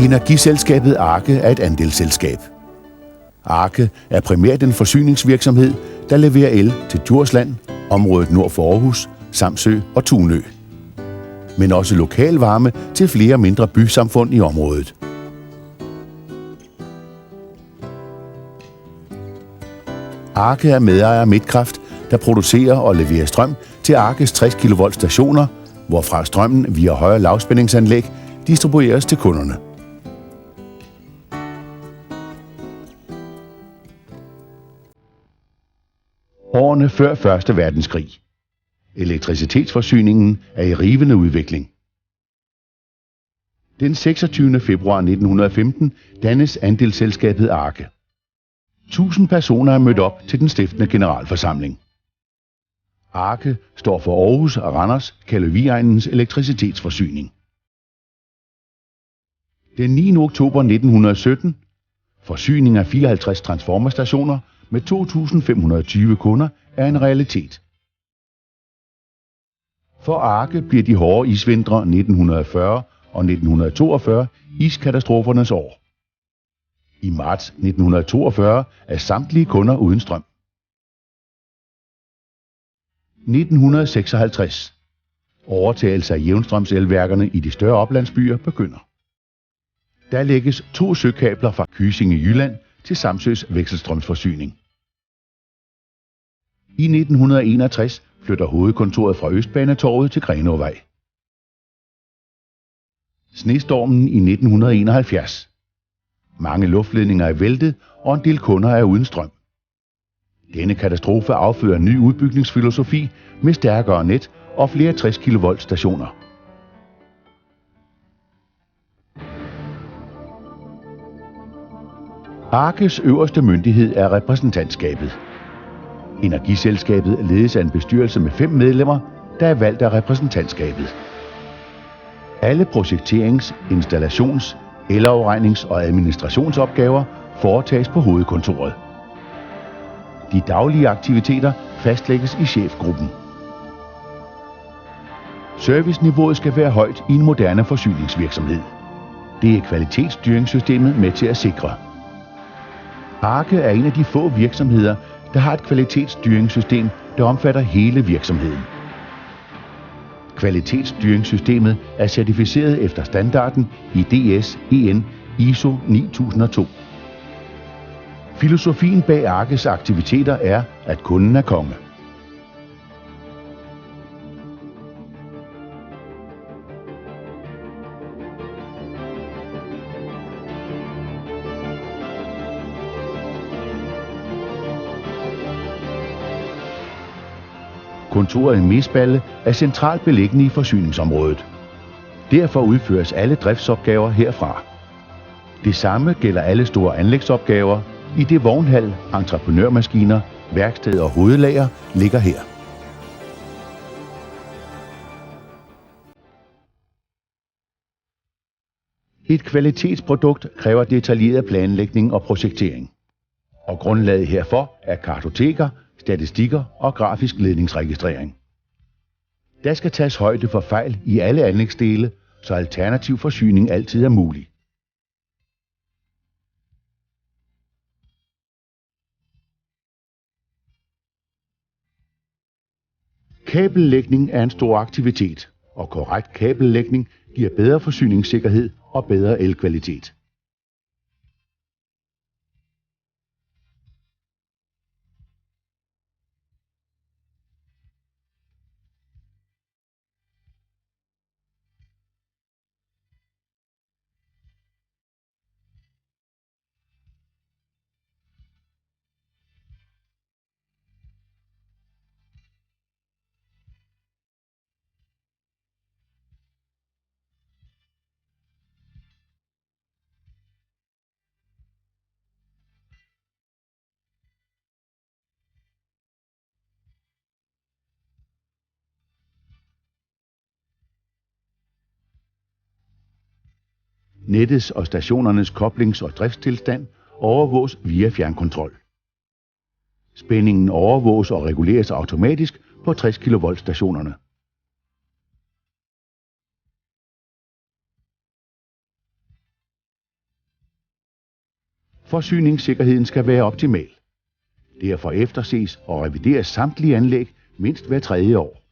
Energiselskabet Arke er et andelsselskab. Arke er primært en forsyningsvirksomhed, der leverer el til Djursland, området nord for Aarhus, Samsø og Tunø. Men også lokal varme til flere mindre bysamfund i området. Arke er medejer af Midtkraft, der producerer og leverer strøm til Arkes 60 kV stationer, hvorfra strømmen via højere lavspændingsanlæg distribueres til kunderne. Årene før 1. verdenskrig. Elektricitetsforsyningen er i rivende udvikling. Den 26. februar 1915 dannes andelsselskabet Arke. 1000 personer er mødt op til den stiftende generalforsamling. Arke står for Aarhus og Randers Kaløviegnens elektricitetsforsyning. Den 9. oktober 1917, forsyning af 54 transformerstationer med 2.520 kunder er en realitet. For Arke bliver de hårde isvintre 1940 og 1942 iskatastrofernes år. I marts 1942 er samtlige kunder uden strøm. 1956. Overtagelse af jævnstrømselværkerne i de større oplandsbyer begynder. Der lægges 2 søkabler fra Kysing i Jylland til Samsøs vekselstrømsforsyning. I 1961 flytter hovedkontoret fra Østbanetorvet til Grenåvej. Snestormen i 1971. Mange luftledninger er væltet, og en del kunder er uden strøm. Denne katastrofe afføder en ny udbygningsfilosofi med stærkere net og flere 60 kV stationer. Arkes øverste myndighed er repræsentantskabet. Energiselskabet ledes af en bestyrelse med 5 medlemmer, der er valgt af repræsentantskabet. Alle projekterings-, installations-, elafregnings- og administrationsopgaver foretages på hovedkontoret. De daglige aktiviteter fastlægges i chefgruppen. Serviceniveauet skal være højt i en moderne forsyningsvirksomhed. Det er kvalitetsstyringssystemet med til at sikre. Arke er en af de få virksomheder, der har et kvalitetsstyringssystem, der omfatter hele virksomheden. Kvalitetsstyringssystemet er certificeret efter standarden i DS-EN ISO 9002. Filosofien bag Arkes aktiviteter er, at kunden er konge. Kontoret i Mesballe er centralt beliggende i forsyningsområdet. Derfor udføres alle driftsopgaver herfra. Det samme gælder alle store anlægsopgaver, i det vognhal, entreprenørmaskiner, værksted og hovedlager ligger her. Et kvalitetsprodukt kræver detaljeret planlægning og projektering. Og grundlaget herfor er kartoteker, statistikker og grafisk ledningsregistrering. Der skal tages højde for fejl i alle anlægsdele, så alternativ forsyning altid er mulig. Kabellægning er en stor aktivitet, og korrekt kabellægning giver bedre forsyningssikkerhed og bedre elkvalitet. Nettets og stationernes koblings- og driftstilstand overvåges via fjernkontrol. Spændingen overvåges og reguleres automatisk på 60 kV stationerne. Forsyningssikkerheden skal være optimal. Derfor efterses og revideres samtlige anlæg mindst hver 3. år.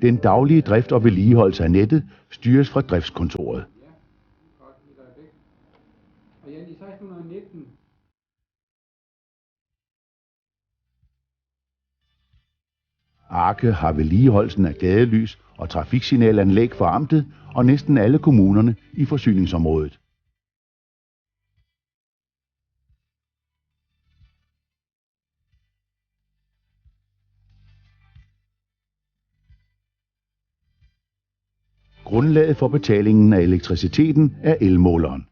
Den daglige drift og vedligeholdelse af nettet styres fra driftskontoret. Arke har vedligeholdelsen af gadelys og trafiksignalanlæg for amtet og næsten alle kommunerne i forsyningsområdet. Grundlaget for betalingen af elektriciteten er elmåleren.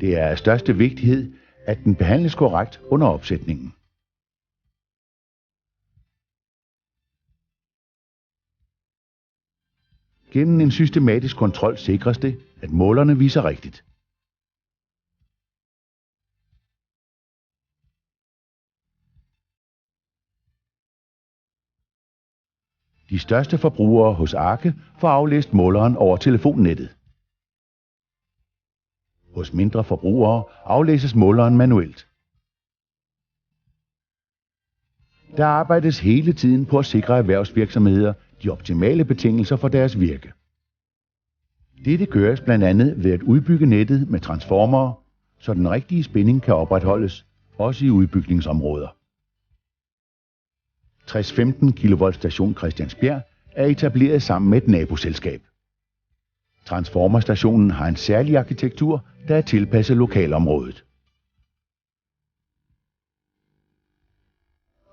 Det er af største vigtighed, at den behandles korrekt under opsætningen. Gennem en systematisk kontrol sikres det, at målerne viser rigtigt. De største forbrugere hos Arke får aflæst måleren over telefonnettet. Hos mindre forbrugere aflæses måleren manuelt. Der arbejdes hele tiden på at sikre erhvervsvirksomheder de optimale betingelser for deres virke. Dette gøres blandt andet ved at udbygge nettet med transformere, så den rigtige spænding kan opretholdes, også i udbygningsområder. 60-15 kV station Christiansbjerg er etableret sammen med et naboselskab. Transformerstationen har en særlig arkitektur, der er tilpasset lokalområdet.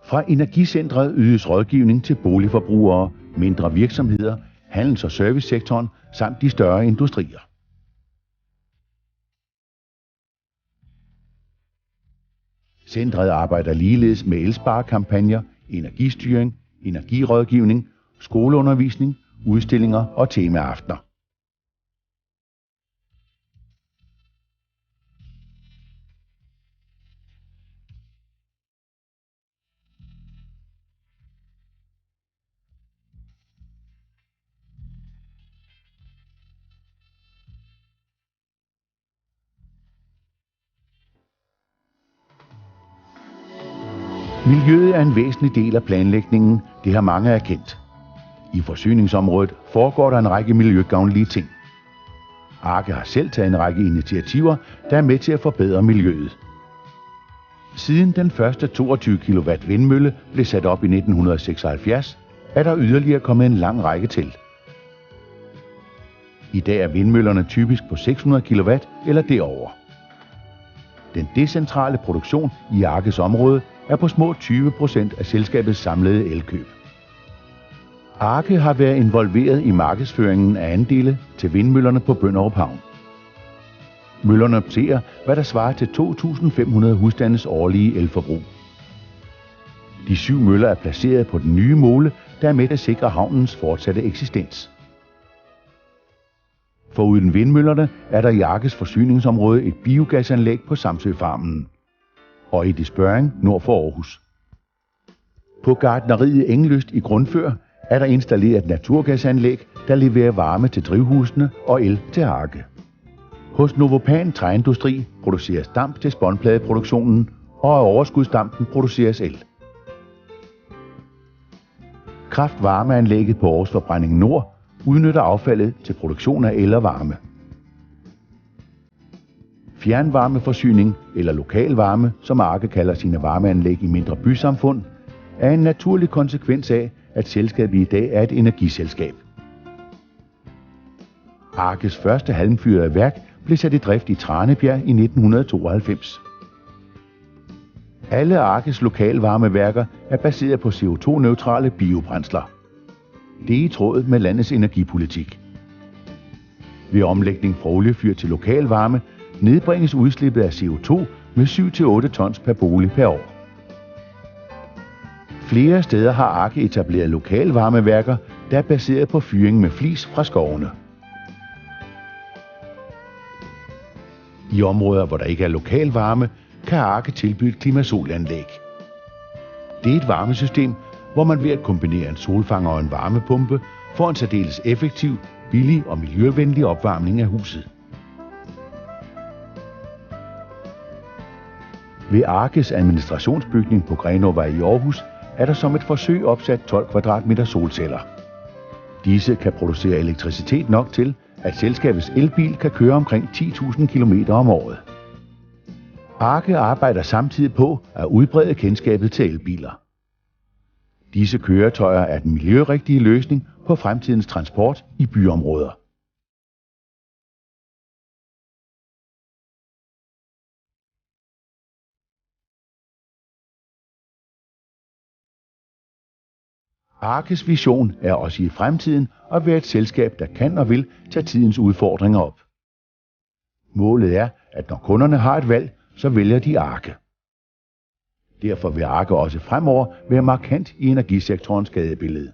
Fra Energicentret ydes rådgivning til boligforbrugere, mindre virksomheder, handels- og servicesektoren samt de større industrier. Centret arbejder ligeledes med elsparekampagner, energistyring, energirådgivning, skoleundervisning, udstillinger og temaaftener. Miljøet er en væsentlig del af planlægningen, det har mange erkendt. I forsyningsområdet foregår der en række miljøgavnlige ting. Arke har selv taget en række initiativer, der er med til at forbedre miljøet. Siden den første 22 kW vindmølle blev sat op i 1976, er der yderligere kommet en lang række til. I dag er vindmøllerne typisk på 600 kW eller derover. Den decentrale produktion i Arkes område er på små 20% af selskabets samlede elkøb. Arke har været involveret i markedsføringen af andele til vindmøllerne på Bønderup Havn. Møllerne producerer, hvad der svarer til 2.500 husstandes årlige elforbrug. De 7 møller er placeret på den nye mole, der er med til at sikre havnens fortsatte eksistens. Foruden vindmøllerne er der i Arkes forsyningsområde et biogasanlæg på Samsøfarmen og et i Spørring nord for Aarhus. På gartneriet Engeløst i Grundfør er der installeret et naturgasanlæg, der leverer varme til drivhusene og el til Arke. Hos Novopan Træindustri produceres damp til spånpladeproduktionen, og af overskudsdampen produceres el. Kraftvarmeanlægget på Aarhus Forbrænding Nord udnytter affaldet til produktion af el og varme. Fjernvarmeforsyning eller lokalvarme, som Arke kalder sine varmeanlæg i mindre bysamfund, er en naturlig konsekvens af, at selskabet i dag er et energiselskab. Arkes første halmfyrede værk blev sat i drift i Tranebjerg i 1992. Alle Arkes lokalvarmeværker er baseret på CO2-neutrale biobrændsler. Det er i tråd med landets energipolitik. Ved omlægning fra oliefyr til lokalvarme nedbringes udslippet af CO2 med 7-8 tons per bolig per år. Flere steder har Arke etableret lokalvarmeværker, der er baseret på fyring med flis fra skovene. I områder, hvor der ikke er lokal varme, kan Arke tilbyde et klimasolanlæg. Det er et varmesystem, hvor man ved at kombinere en solfanger og en varmepumpe får en særdeles effektiv, billig og miljøvenlig opvarmning af huset. Ved Arkes administrationsbygning på Grenåvej i Aarhus er der som et forsøg opsat 12 kvadratmeter solceller. Disse kan producere elektricitet nok til, at selskabets elbil kan køre omkring 10.000 km om året. Arke arbejder samtidig på at udbrede kendskabet til elbiler. Disse køretøjer er den miljørigtige løsning på fremtidens transport i byområder. Arkes vision er også i fremtiden at være et selskab, der kan og vil tage tidens udfordringer op. Målet er, at når kunderne har et valg, så vælger de Arke. Derfor vil Arke også fremover være markant i energisektorens gadebillede.